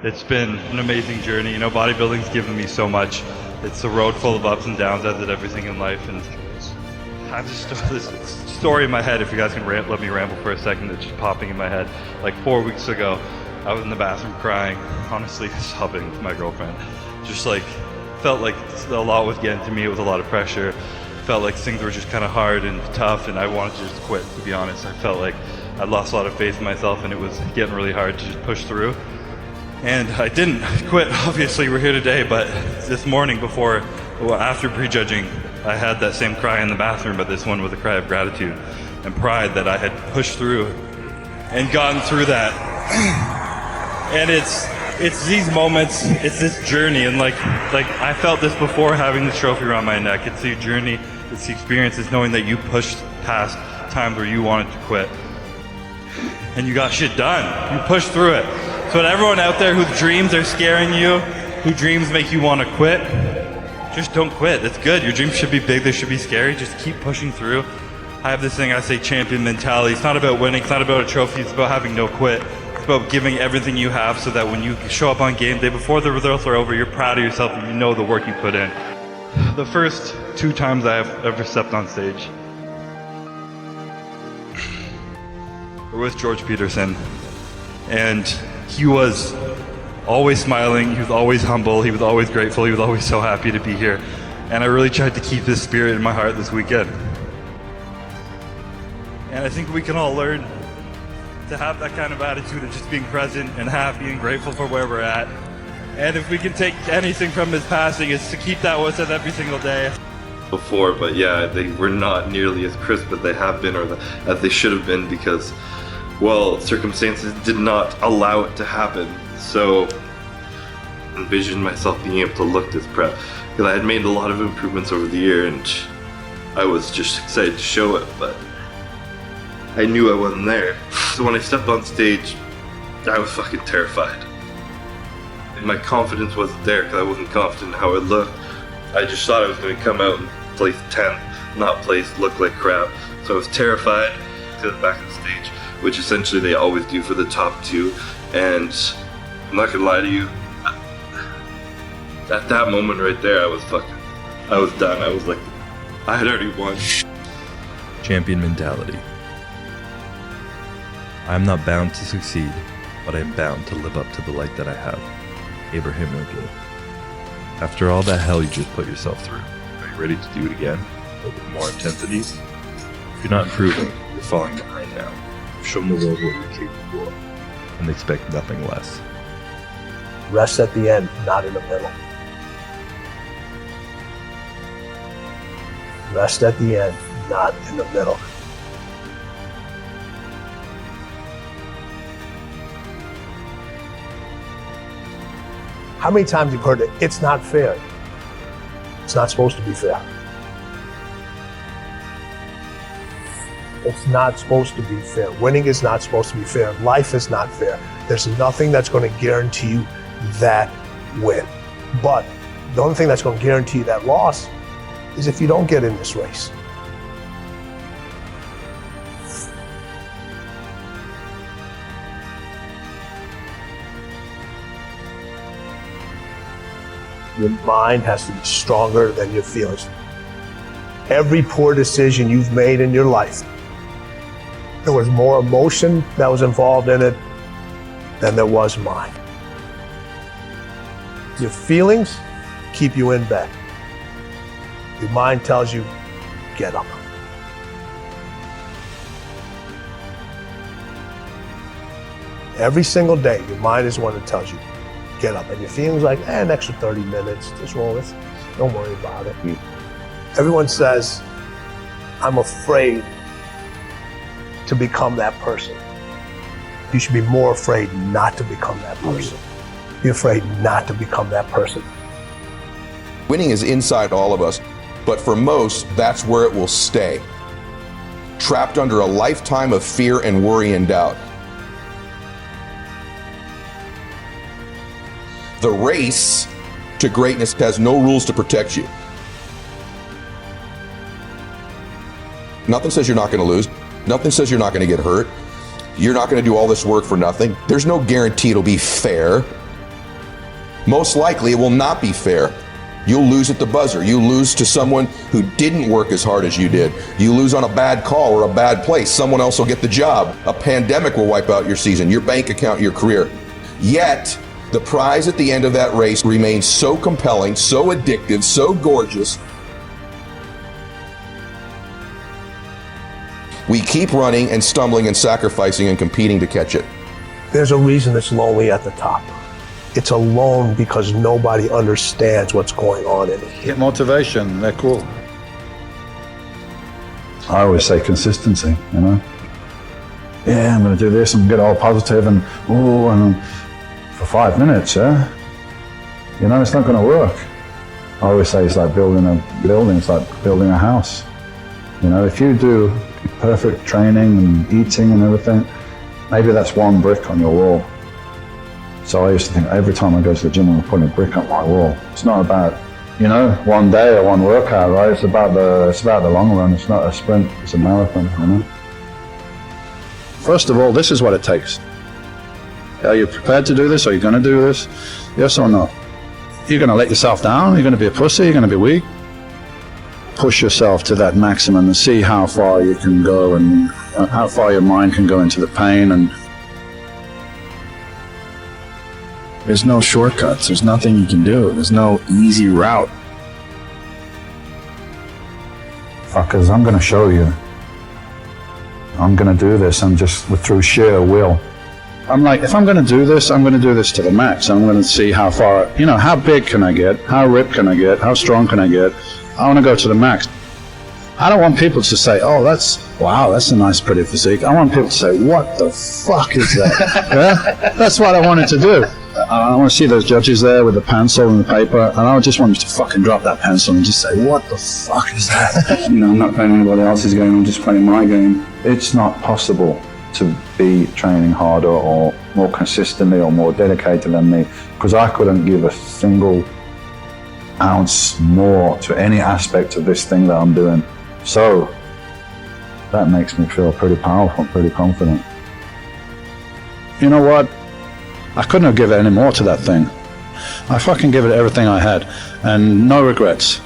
It's been an amazing journey. You know, bodybuilding's given me so much. It's a road full of ups and downs, as did everything in life. And I have this story in my head, if you guys can let me ramble for a second, that's just popping in my head. Like 4 weeks ago, I was in the bathroom crying, honestly sobbing with my girlfriend. Just like, felt like a lot was getting to me, it was a lot of pressure. Felt like things were just kind of hard and tough, and I wanted to just quit, to be honest. I felt like I'd lost a lot of faith in myself, and it was getting really hard to just push through. And I didn't quit, obviously we're here today, but this morning after prejudging, I had that same cry in the bathroom, but this one was a cry of gratitude and pride that I had pushed through and gotten through that. And it's these moments, it's this journey, and like I felt this before having this trophy around my neck. It's the journey, it's the experience, it's knowing that you pushed past times where you wanted to quit. And you got shit done. You pushed through it. So to everyone out there whose dreams are scaring you, whose dreams make you want to quit, just don't quit. That's good. Your dreams should be big, they should be scary. Just keep pushing through. I have this thing I say, champion mentality. It's not about winning, it's not about a trophy, it's about having no quit. It's about giving everything you have so that when you show up on game day, before the results are over, you're proud of yourself and you know the work you put in. The first 2 times I have ever stepped on stage were with George Peterson, and he was always smiling, he was always humble, he was always grateful, he was always so happy to be here. And I really tried to keep this spirit in my heart this weekend. And I think we can all learn to have that kind of attitude of just being present and happy and grateful for where we're at. And if we can take anything from his passing, it's to keep that with us every single day. Before, but yeah, they were not nearly as crisp as they have been or as they should have been because, well, circumstances did not allow it to happen. So I envisioned myself being able to look this prep because I had made a lot of improvements over the year and I was just excited to show it, but I knew I wasn't there. So when I stepped on stage, I was fucking terrified. And my confidence wasn't there because I wasn't confident in how it looked. I just thought I was going to come out and place 10th, not look like crap. So I was terrified to the back of the stage, which essentially they always do for the top 2. And I'm not going to lie to you, at that moment right there, I was done. I was like, I had already won. Champion mentality. I am not bound to succeed, but I am bound to live up to the light that I have. Abraham Lincoln. After all that hell you just put yourself through, are you ready to do it again? With more intensity? If you're not improving, you're falling behind now. Show them the world what you're capable of, and expect nothing less. Rest at the end, not in the middle. Rest at the end, not in the middle. How many times you've heard it? It's not fair. It's not supposed to be fair. It's not supposed to be fair. Winning is not supposed to be fair. Life is not fair. There's nothing that's going to guarantee you that win. But the only thing that's going to guarantee you that loss is if you don't get in this race. Your mind has to be stronger than your feelings. Every poor decision you've made in your life, there was more emotion that was involved in it than there was mine. Your feelings keep you in bed. Your mind tells you, get up. Every single day, your mind is the one that tells you, get up. And your feelings like, an extra 30 minutes, just roll it. Don't worry about it. Everyone says, I'm afraid to become that person. You should be more afraid not to become that person. Be afraid not to become that person. Winning is inside all of us, but for most, that's where it will stay. Trapped under a lifetime of fear and worry and doubt. The race to greatness has no rules to protect you. Nothing says you're not going to lose. Nothing says you're not going to get hurt. You're not going to do all this work for nothing. There's no guarantee it'll be fair. Most likely it will not be fair. You'll lose at the buzzer. You lose to someone who didn't work as hard as you did. You lose on a bad call or a bad place. Someone else will get the job. A pandemic will wipe out your season, your bank account, your career. Yet, the prize at the end of that race remains so compelling, so addictive, so gorgeous. We keep running and stumbling and sacrificing and competing to catch it. There's a reason it's lonely at the top. It's alone because nobody understands what's going on in it. Get motivation, they're cool. I always say consistency, you know. Yeah, I'm going to do this and get all positive and for 5 minutes, yeah. You know, it's not going to work. I always say it's like building a building, it's like building a house. You know, if you do perfect training and eating and everything, maybe that's one brick on your wall. So I used to think every time I go to the gym, I'm putting a brick on my wall. It's not about, you know, one day or one workout, right? It's about the long run. It's not a sprint, it's a marathon, you know? First of all, this is what it takes. Are you prepared to do this? Are you going to do this? Yes or no? You're going to let yourself down? You're going to be a pussy? You're going to be weak? Push yourself to that maximum and see how far you can go and how far your mind can go into the pain. And there's no shortcuts. There's nothing you can do. There's no easy route. Fuckers, I'm going to show you. I'm going to do this. I'm just through sheer will. I'm like, if I'm going to do this, I'm going to do this to the max. I'm going to see how far, you know, how big can I get? How ripped can I get? How strong can I get? I want to go to the max. I don't want people to say, oh, wow, that's a nice, pretty physique. I want people to say, what the fuck is that? Yeah? That's what I wanted to do. I want to see those judges there with the pencil and the paper, and I just want them to fucking drop that pencil and just say, what the fuck is that? You know, I'm not playing anybody else's game, I'm just playing my game. It's not possible to be training harder or more consistently or more dedicated than me, because I couldn't give a single ounce more to any aspect of this thing that I'm doing. So that makes me feel pretty powerful, pretty confident. You know what? I couldn't have given any more to that thing. I fucking give it everything I had, and no regrets.